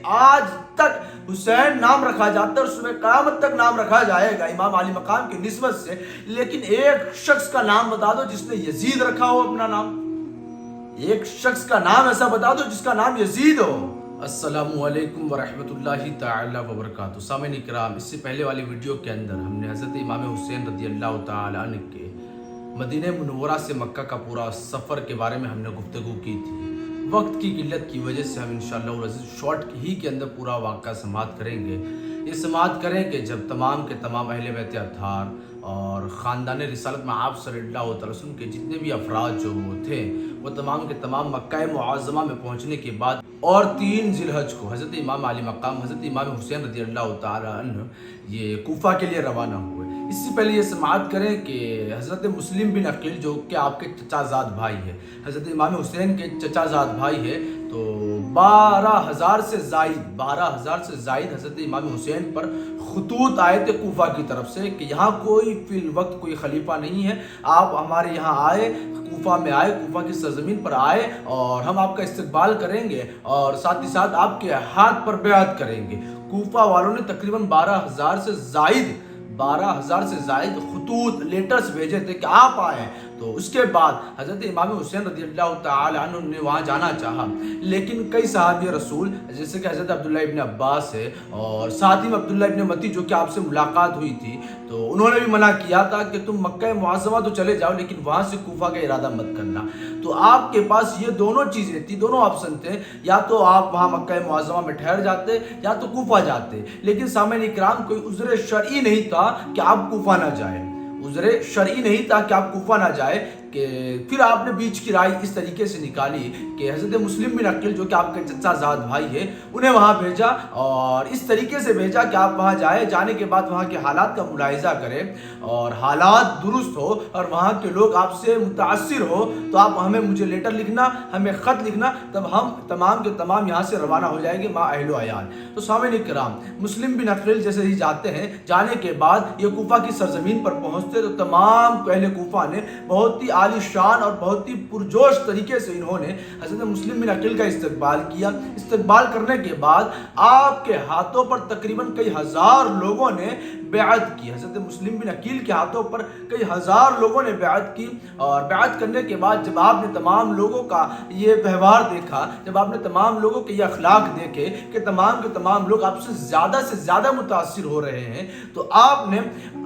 آج تک حسین نام رکھا جاتا ہے اور صبح قیامت تک نام رکھا جائے گا امام علی مقام کی نسبت سے، لیکن ایک شخص کا نام بتا دو جس نے یزید رکھا ہو اپنا نام، ایک شخص کا نام ایسا بتا دو جس کا نام یزید ہو۔ السلام علیکم ورحمۃ اللہ تعالی وبرکاتہ۔ سامعین اکرام، اس سے پہلے والی ویڈیو کے اندر ہم نے حضرت امام حسین رضی اللہ تعالی عنہ کے مدینہ منورہ سے مکہ کا پورا سفر کے بارے میں ہم نے گفتگو کی تھی۔ وقت کی قلت کی وجہ سے ہم انشاءاللہ العزیز شارٹ ہی کے اندر پورا واقعہ سماعت کریں گے۔ یہ سماعت کریں کہ جب تمام کے تمام اہل بیت اطہار اور خاندان رسالت میں آپ صلی اللہ علیہ وسلم کے جتنے بھی افراد جو تھے وہ تمام کے تمام مکہ معظمہ میں پہنچنے کے بعد اور 3 ذی الحج کو حضرت امام علی مقام حضرت امام حسین رضی اللہ تعالی عنہ یہ کوفہ کے لیے روانہ ہوئے۔ اس سے پہلے یہ سماعت کریں کہ حضرت مسلم بن عقیل جو کہ آپ کے چچا زاد بھائی ہے، حضرت امام حسین کے چچا زاد بھائی ہے، تو 12,000 سے زائد حضرت امام حسین پر خطوط آئے تھے کوفہ کی طرف سے کہ یہاں کوئی فی الوقت کوئی خلیفہ نہیں ہے، آپ ہمارے یہاں آئے، کوفہ میں آئے، کوفہ کی سرزمین پر آئے اور ہم آپ کا استقبال کریں گے اور ساتھ ہی ساتھ آپ کے ہاتھ پر بیعت کریں گے۔ کوفہ والوں نے تقریباً 12,000 سے زائد خطوط لیٹرز بھیجے تھے کہ آپ آئیں۔ تو اس کے بعد حضرت امام حسین رضی اللہ تعالی عنہ نے وہاں جانا چاہا، لیکن کئی صحابی رسول جیسے کہ حضرت عبداللہ ابن عباس ہے اور ساتھ ہی عبداللہ ابن متی جو کہ آپ سے ملاقات ہوئی تھی، تو انہوں نے بھی منع کیا تھا کہ تم مکہ معظمہ تو چلے جاؤ لیکن وہاں سے کوفہ کا ارادہ مت کرنا۔ تو آپ کے پاس یہ دونوں چیزیں تھی، دونوں آپشن تھے، یا تو آپ وہاں مکہ معظمہ میں ٹھہر جاتے یا تو کوفہ جاتے، لیکن سامعین اکرام کوئی عذر شرعی نہیں تھا کہ آپ کوفہ نہ جائیں، عذر شرعی نہیں تھا کہ آپ کوفہ نہ جائیں۔ کہ پھر آپ نے بیچ کی رائے اس طریقے سے نکالی کہ حضرت مسلم بن عقیل جو کہ آپ کے چچا زاد بھائی ہے انہیں وہاں بھیجا اور اس طریقے سے بھیجا کہ آپ وہاں جائیں، جانے کے بعد وہاں کے حالات کا ملاحظہ کریں اور حالات درست ہو اور وہاں کے لوگ آپ سے متاثر ہو تو آپ مجھے لیٹر لکھنا، ہمیں خط لکھنا، تب ہم تمام کے تمام یہاں سے روانہ ہو جائیں گے ما اہل و عیال۔ تو سامعین کرام، مسلم بن عقیل جیسے ہی جاتے ہیں، جانے کے بعد یہ کوفہ کی سرزمین پر پہنچتے تو تمام اہل کوفہ نے بہت ہی عالی شان اور بہت ہی پرجوش طریقے سے انہوں نے حضرت مسلم بن عقیل کا استقبال کیا۔ استقبال کرنے کے بعد آپ کے ہاتھوں پر تقریباً کئی ہزار لوگوں نے بیعت کی، حضرت مسلم بن عقیل کے ہاتھوں پر کئی ہزار لوگوں نے بیعت کی، اور بیعت کرنے کے بعد جب آپ نے تمام لوگوں کا یہ ویوہار دیکھا، جب آپ نے تمام لوگوں کے یہ اخلاق دیکھے کہ تمام کے تمام لوگ آپ سے زیادہ متاثر ہو رہے ہیں، تو آپ نے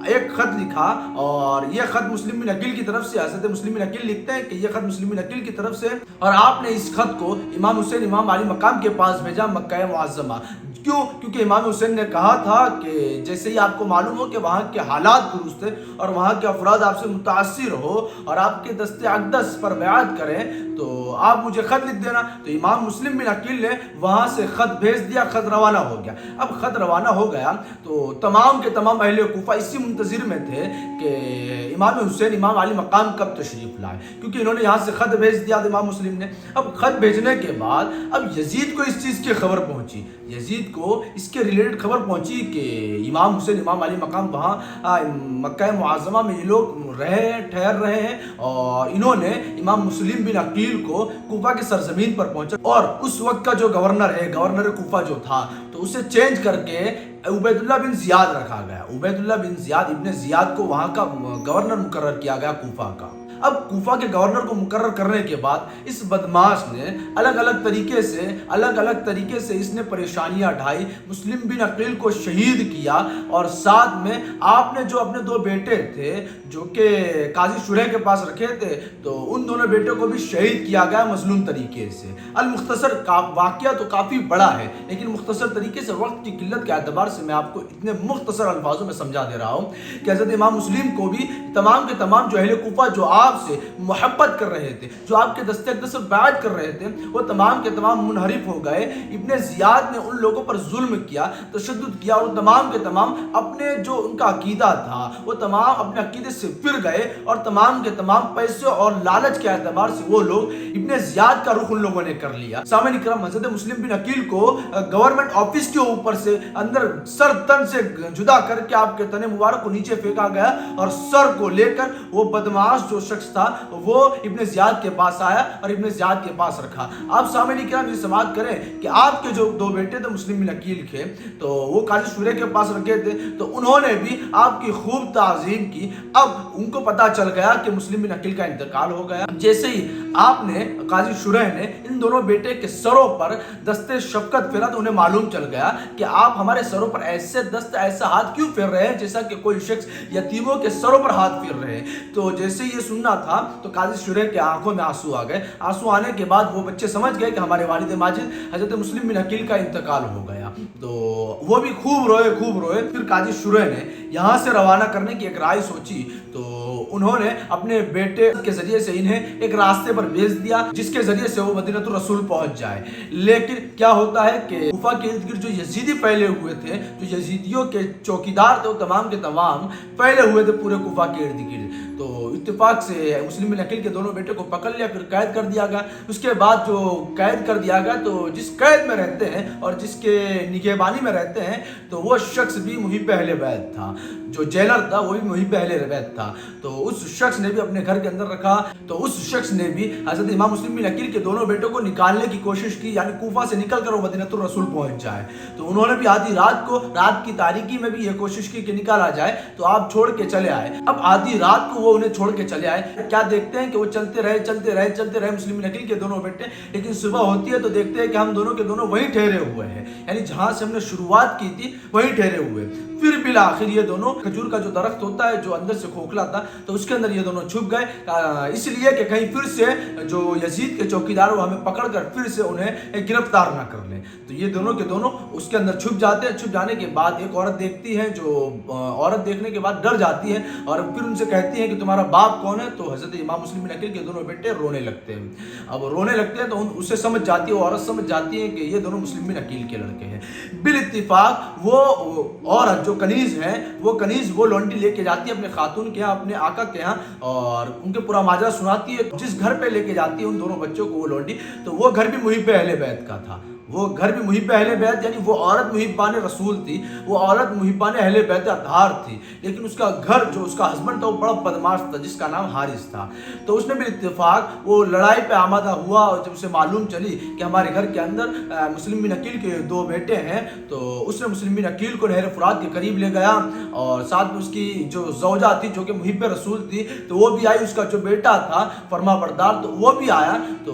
ایک خط لکھا اور یہ خط مسلم بن عقیل کی طرف سے، حضرت مسلم بن عقیل لکھتے ہیں کہ یہ خط مسلم بن عقیل کی طرف سے، اور آپ نے اس خط کو امام حسین امام علی مقام کے پاس بھیجا مکہ معظمہ۔ کیوں؟ کیونکہ امام حسین نے کہا تھا کہ جیسے ہی آپ کو معلوم ہو کہ وہاں کے حالات درست ہیں اور وہاں کے افراد آپ سے متاثر ہو اور آپ کے دست اقدس پر بیعت کریں تو آپ مجھے خط لکھ دینا۔ تو امام مسلم بن عقیل نے وہاں سے خط بھیج دیا، خط روانہ ہو گیا۔ اب خط روانہ ہو گیا تو تمام کے تمام اہل کوفہ اسی منتظر میں تھے کہ امام حسین امام علی مقام کب تشریف لائے، کیونکہ انہوں نے یہاں سے خط بھیج دیا امام مسلم نے۔ اب خط بھیجنے کے بعد اب یزید کو اس چیز کی خبر پہنچی، یزید کو اس کے ریلیٹڈ خبر پہنچی کہ امام حسین امام علی مقام وہاں مکہ معظمہ میں یہ لوگ ٹھہر رہے ہیں، اور انہوں نے امام مسلم بن عقیل کو کوفہ کی سرزمین پر پہنچا، اور اس وقت کا جو گورنر کوفہ جو تھا تو اسے چینج کر کے عبید اللہ بن زیاد رکھا گیا۔ عبید اللہ بن زیاد ابن زیاد کو وہاں کا گورنر مقرر کیا گیا کوفہ کا۔ اب کوفہ کے گورنر کو مقرر کرنے کے بعد اس بدماش نے الگ الگ طریقے سے اس نے پریشانیاں ڈھائی، مسلم بن عقیل کو شہید کیا، اور ساتھ میں آپ نے جو اپنے 2 بیٹے تھے جو کہ قاضی شرح کے پاس رکھے تھے تو ان دونوں بیٹوں کو بھی شہید کیا گیا مظلوم طریقے سے۔ المختصر واقعہ تو کافی بڑا ہے، لیکن مختصر طریقے سے وقت کی قلت کے اعتبار سے میں آپ کو اتنے مختصر الفاظوں میں سمجھا دے رہا ہوں کہ حضرت امام مسلم کو بھی تمام کے تمام جو اہل کوفہ جو آپ سے محبت کر رہے تھے، جو آپ کے دست اقدس پر بیعت کر رہے تھے، وہ تمام کے تمام منحرف ہو گئے۔ ابن زیاد نے ان لوگوں پر ظلم کیا، تشدد کیا، اور تمام کے تمام اپنے جو ان کا عقیدہ تھا وہ تمام اپنے عقیدے سے پھر گئے، اور تمام کے تمام پیسے اور لالچ کے اعتبار سے وہ لوگ ابن زیاد کا رخ ان لوگوں نے کر لیا۔ سامعین کرام، حضرت مسلم بن عقیل کو گورنمنٹ آفس کے اوپر سے اندر سر تن سے جدا کر کے آپ کے تن مبارک کو نیچے پھینکا گیا، اور سر کو لے کر وہ بدماش جو शख्स था वो इब्ने ज़ियाद के पास आया और इब्ने ज़ियाद के पास रखा। आप सामने किराम ये समाअत करें कि आपके जो दो बेटे थे मुस्लिम बिन अकील के, तो वो काजी शुरे के पास रखे थे, तो उन्होंने भी आपकी खूब ताज़ीम की। अब उनको पता चल गया कि मुस्लिम बिन अकील का इंतकाल हो गया। जैसे ही आपने काजी शुरे ने इन दोनों बेटे के सरों पर दस्ते शफकत फेरा तो उन्हें मालूम चल गया कि आप हमारे सरों पर ऐसे दस्त ऐसा हाथ क्यों फेर रहे हैं जैसा कि कोई शख्स यतीमों के सरों पर हाथ फेर रहे हैं। तो जैसे ये सुनना था तो काजी शुरे के आंखों में आंसू आ गए। आंसू आने के बाद वो बच्चे समझ गए कि हमारे वालिद माजिद हजरत मुस्लिम बिन अकील का इंतकाल हो गया। तो वो भी खूब रोए। फिर काजी शुरे ने यहाँ से रवाना करने की एक राय सोची, तो उन्होंने अपने बेटे के जरिए से इन्हें एक रास्ते पर भेज दिया जिसके जरिए से वो मदीनतुर रसूल पहुंच जाए। लेकिन क्या होता है कि कुफा के इर्द गिर्द जो यजीदी फैले हुए थे, जो यजीदियों के चौकीदार थे, वो तमाम के तमाम फैले हुए थे पूरे कुफा के इर्द गिर्द। तो इत्तेफाक से मुस्लिम बिन अकील के दोनों बेटे को पकड़ लिया, फिर कैद कर दिया गया। उसके बाद जो कैद कर दिया गया, तो जिस कैद में रहते हैं और जिसके निगहबानी में रहते हैं, तो वो शख्स भी मुहिब अहले बैत था। जो जेलर था वो भी मुहिब अहले बैत था। तो उस शख्स ने भी अपने घर के अंदर रखा। तो उस शख्स ने भी हजरत इमाम मुस्लिम बिन अकील के दोनों बेटों को निकालने की कोशिश की, यानी कूफा से निकल कर वो मदीनतुर रसूल पहुंच जाए। तो उन्होंने भी आधी रात की तारीकी में भी ये कोशिश की कि निकाला जाए, तो आप छोड़ के चले आए। अब आधी रात को वो उन्हें छोड़ के चले आए। क्या देखते हैं कि वो चलते रहे मुस्लिम बिन अकील के दोनों बेटे। लेकिन सुबह होती है तो देखते हैं कि हम दोनों के दोनों वहीं ठहरे हुए हैं, यानी जहां से हमने शुरुआत की थी वहीं ठहरे हुए। फिर बिल आखिर ये दोनों, खजूर का जो दरख्त होता है जो अंदर से खोखला था, तो उसके अंदर ये दोनों छुप गए, इसलिए कि कहीं फिर से जो यजीद के चौकीदार वो हमें पकड़ कर फिर से उन्हें गिरफ्तार ना कर ले। तो ये दोनों के दोनों उसके अंदर छुप जाते हैं। छुप जाने के बाद एक औरत देखती है, जो औरत देखने के बाद डर जाती है और फिर उनसे कहती है कि तुम्हारा बाप कौन है। तो हजरत इमाम मुस्लिम बिन अकील के दोनों बेटे रोने लगते हैं। अब रोने लगते हैं तो उसे समझ जाती है, औरत समझ जाती है कि ये दोनों मुस्लिम बिन अकील के लड़के हैं। बिल इत्तिफाक वो औरत जो कनीज है, वो लौंडी लेके जाती है अपने खातून के यहाँ, अपने आका के यहाँ, और उनके पूरा माजरा सुनाती है। जिस घर पे लेके जाती है उन दोनों बच्चों को वो लौंडी, तो वो घर भी मुहिब अहले बैत का था। वो घर भी मुहिब अहले बैत, यानी वो औरत मुहिबान रसूल थी, वो औरत मुहिबान अहले बैत अतहार थी। लेकिन उसका घर, जो उसका हस्बैंड था, वो बड़ा बदमाश था जिसका नाम हारिस था। तो उसने भी इत्तेफाक वो लड़ाई पे आमादा हुआ, और जब उसे मालूम चली कि हमारे घर के अंदर मुस्लिम बिन अकील के दो बेटे हैं, तो उसने मुस्लिम बिन अकील को नहर फुरात के करीब ले गया, और साथ में उसकी जो ज़ौजा थी जो कि मुहिब रसूल थी, तो वो भी आई। उसका जो बेटा था फरमा बरदार, तो वो भी आया। तो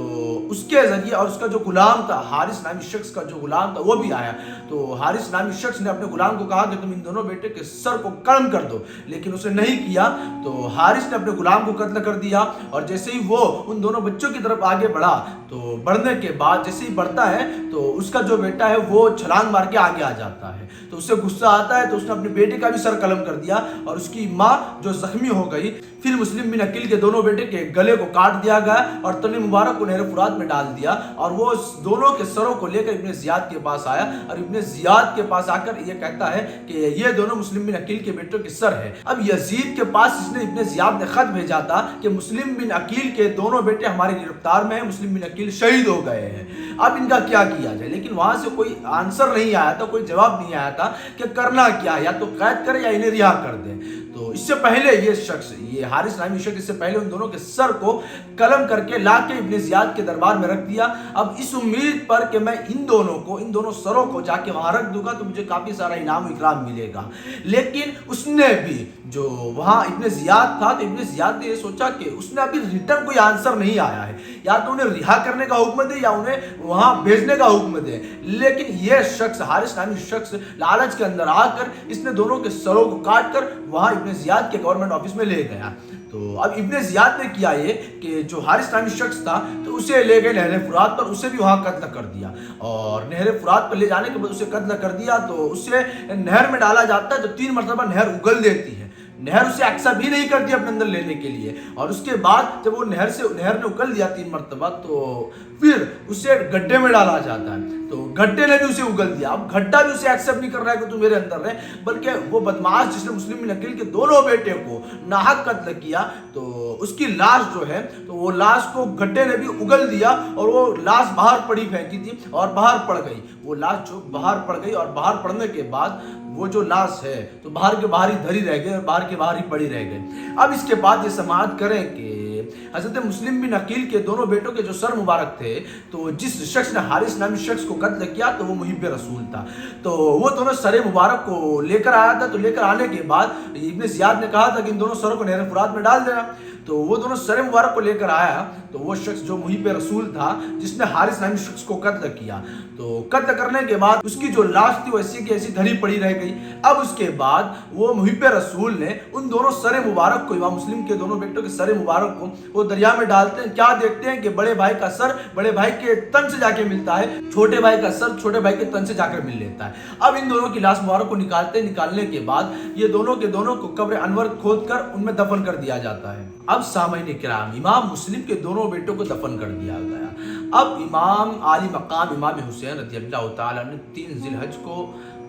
उसके जरिए, और उसका जो गुलाम था हारिस नामी शख्स का जो गुलाम था वो भी आया। तो हारिस नामी शख्स ने अपने गुलाम को कहा कि तुम इन दोनों बेटे के सर को कलम कर दो, लेकिन उसने नहीं किया। तो हारिस ने अपने गुलाम को कत्ल कर दिया, और जैसे ही वो उन दोनों बच्चों की तरफ आगे बढ़ा, तो बढ़ने के बाद जैसे ही बढ़ता है तो उसका जो बेटा है वो छलांग मार के आगे आ जाता है। तो उससे गुस्सा आता है, तो उसने अपने बेटे का भी सर कलम कर दिया, और उसकी माँ जो जख्मी हो गई। फिर मुस्लिम बिन अकील के दोनों बेटे के गले को काट दिया गया और तने मुबारक को नहर फुरात में डाल दिया, और वो दोनों के सरों को लेकर इब्ने ज़ियाद के पास आया, और इब्ने ज़ियाद के पास आकर ये कहता है कि ये दोनों मुस्लिम बिन अकील के बेटों के सर है। अब यजीद के पास इसने इब्ने ज़ियाद ने खत भेजा था कि मुस्लिम बिन अकील के दोनों बेटे हमारे गिरफ्तार में हैं, मुस्लिम बिन अकील शहीद हो गए हैं, अब इनका क्या किया जाए। लेकिन वहां से कोई आंसर नहीं आया था, कोई जवाब नहीं आया था कि करना क्या, या तो कैद करें या इन्हें रिहा कर दें। तो इससे पहले ये शख्स, ये हारिस नामी शख्स, इससे पहले उन दोनों के सर को कलम करके लाके इब्ने ज़ियाद के दरबार में रख दिया। अब इस उम्मीद पर कि मैं इन दोनों सरों को जाके वहां रख दूंगा तो मुझे काफी सारा इनाम इकराम मिलेगा। लेकिन उसने भी, जो वहां इब्ने ज़ियाद था, तो इब्ने ज़ियाद ने ये सोचा कि उसने अभी रिटर्न कोई आंसर नहीं आया है, या तो उन्हें रिहा करने का हुक्म दे या उन्हें वहां भेजने का हुक्म दे। लेकिन यह शख्स, हारिस नामी शख्स, लालच के अंदर आकर इसने दोनों के सरों को काट कर वहां इब्ने ज़ियाद के गवर्नमेंट ऑफिस में ले गया। तो अब इब्ने ज़ियाद ने किया ये कि जो हारिस नामी शख्स था, तो उसे ले गए नहर फुरात पर, उसे भी वहां कत्ल कर दिया, और नहर फुरात पर ले जाने के बाद उसे कत्ल कर दिया। तो उसे नहर में डाला जाता है, तो 3 मरतबा नहर उगल देती है। नहर उसे एक्सेप्ट भी नहीं करती अपने अंदर लेने के लिए, और उसके बाद जब वो नहर ने उगल दिया 3 मरतबा, तो फिर उसे गड्ढे में डाला जाता है। तो गड्ढे ने भी उसे उगल दिया। अब गड्ढा भी उसे एक्सेप्ट नहीं कर रहा है कि तू मेरे अंदर रहे, बल्कि वो बदमाश जिसने मुस्लिम बिन अकील के दोनों बेटे को नाहक कत्ल किया, तो उसकी लाश जो है, तो वो लाश को गड्ढे ने भी उगल दिया, और वो लाश बाहर पड़ी फेंकी थी और बाहर पड़ गई। वो लाश जो बाहर पड़ गई, और बाहर पड़ने के बाद वो जो लाश है तो बाहर के बाहर ही धरी रह गई और बाहर के बाहर ही पड़ी रह गई। अब इसके बाद ये समाअत करें कि हजरत मुस्लिम बिन अकील के दोनों बेटों के जो सर मुबारक थे, तो जिस शख्स ने हारिस नामी शख्स को कत्ल किया तो वो मुहिब रसूल था। तो वो दोनों सर मुबारक को लेकर आया था। तो लेकर आने के बाद इब्न ज़ियाद ने कहा था कि इन दोनों सरों को नहर फुरात में डाल देना। तो वो दोनों सर मुबारक को लेकर आया। तो वो शख्स जो मुहिब रसूल था, जिसने हारिस नामी शख्स को कत्ल किया, तो कत्ल करने के बाद उसकी जो लाश थी वो ऐसी की ऐसी धरी पड़ी रह गई। अब उसके बाद वो मुहिब रसूल ने उन दोनों सर मुबारक को, इमाम मुस्लिम के दोनों बेटों के सर मुबारक को वो दरिया में डालते हैं। क्या देखते हैं कि बड़े भाई का सर बड़े भाई के तन से जाके मिलता है, छोटे भाई का सर छोटे भाई के तन से जाकर मिल लेता है। अब इन दोनों की लाश मुबारक को निकालने के बाद ये दोनों के दोनों को कब्र अनवर खोद कर उनमें दफन कर दिया जाता है। अब सामईन किराम, इमाम मुस्लिम के दोनों बेटों को दफन कर दिया गया। अब इमाम आली मकाम इमाम हुसैन रज़ियल्लाहु ताला अन्हु 3 ज़िलहज को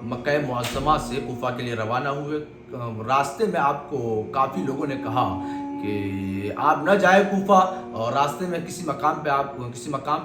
मक्का मुअज़्ज़मा से कूफा के लिए रवाना हुए। रास्ते में आपको काफ़ी लोगों ने कहा कि आप न जाए कूफा, और रास्ते में किसी मकाम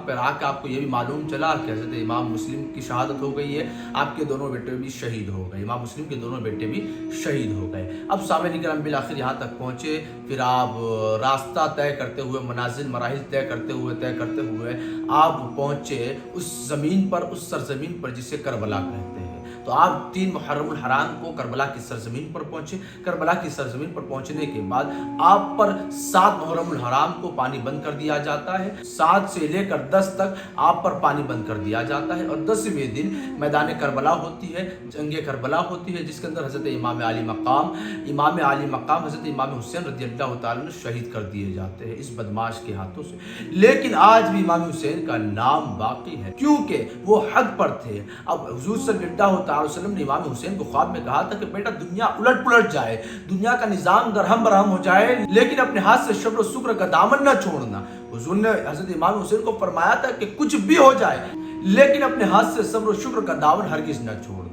पे आके आपको ये भी मालूम चला कि हज़रत इमाम मुस्लिम की शहादत हो गई है, आपके दोनों बेटे भी शहीद हो गए, इमाम मुस्लिम के दोनों बेटे भी शहीद हो गए। अब सामईन किराम बिल आखिर यहाँ तक पहुँचे। फिर आप रास्ता तय करते हुए, मराहिल तय करते हुए आप पहुँचे उस ज़मीन पर, उस सरज़मीन पर जिसे करबला कहते हैं। तो आप 3 मुहर्रमुल हराम को करबला की सरजमीन पर पहुंचे। करबला की सरजमीन पर पहुंचने के बाद आप पर 7 मुहर्रमुल हराम को पानी बंद कर दिया जाता है। 7 से लेकर 10 तक आप पर पानी बंद कर दिया जाता है। और 10वें दिन मैदान करबला होती है, जंग करबला होती है, जिसके अंदर हज़रत इमाम आली मकाम हज़रत इमाम हुसैन रज़ियल्लाहु ताला अन्हु शहीद कर दिए जाते हैं इस बदमाश के हाथों से। लेकिन आज भी इमाम हुसैन का नाम बाकी है, क्योंकि वो हक पर थे। अब हुजूर सल्लल्लाहु अलैहि वसल्लम ने इमाम हुसैन को ख्वाब में कहा था कि बेटा दुनिया उलट पुलट जाए, दुनिया का निजाम दरहम बरहम हो जाए, लेकिन अपने हाथ से शब्र शुक्र का दामन न छोड़ना। हुजूर ने हज़रत इमाम हुसैन को फरमाया था कि कुछ भी हो जाए, लेकिन अपने हाथ से सब्र शुक्र का दामन हरगिज न छोड़ना।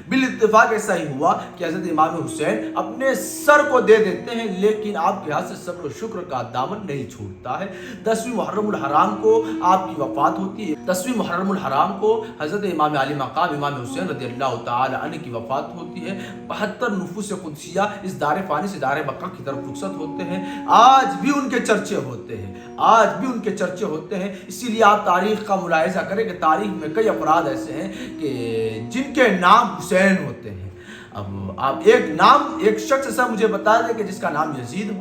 बिल इत्तेफाक ऐसा ही हुआ कि हज़रत इमाम हुसैन अपने सर को दे देते हैं, लेकिन आपके हाथ से सब्र शुक्र का दामन नहीं छूटता है। 10वीं मुहर्रमुल हराम को आपकी वफात होती है। 10वीं मुहर्रमुल हराम को हज़रत इमाम आली मकाम इमाम हुसैन रज़ियल्लाहु ताला अन्हु की वफात होती है। 72 नुफूस कुदसिया इस दारे फानी से दारे बका की तरफ रुखसत होते हैं। आज भी उनके चर्चे होते हैं, इसीलिए आप तारीख का मुलाहिजा करें कि तारीख में कई अफराद ऐसे हैं कि जिनके नाम हुसैन होते हैं। अब आप एक शख्स ऐसा मुझे बता दें कि जिसका नाम यजीद हो।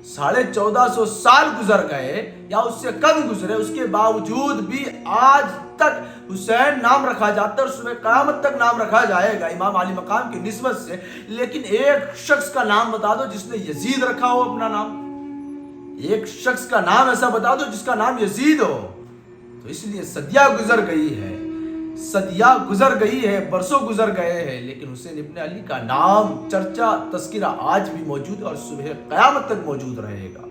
1450 साल गुजर गए या उससे कम गुजरे, उसके बावजूद भी आज तक हुसैन नाम रखा जाता है और सुबह क़यामत तक नाम रखा जाएगा इमाम आली मकाम की निस्बत से। लेकिन एक शख्स का नाम बता दो जिसने यजीद रखा हो अपना नाम, एक शख्स का नाम ऐसा बता दो जिसका नाम यजीद हो। तो इसलिए सदियां गुजर गई है, बरसों गुजर गए हैं, लेकिन हुसैन इब्न अली का नाम, चर्चा, तस्किरा आज भी मौजूद है और सुबह क़यामत तक मौजूद रहेगा।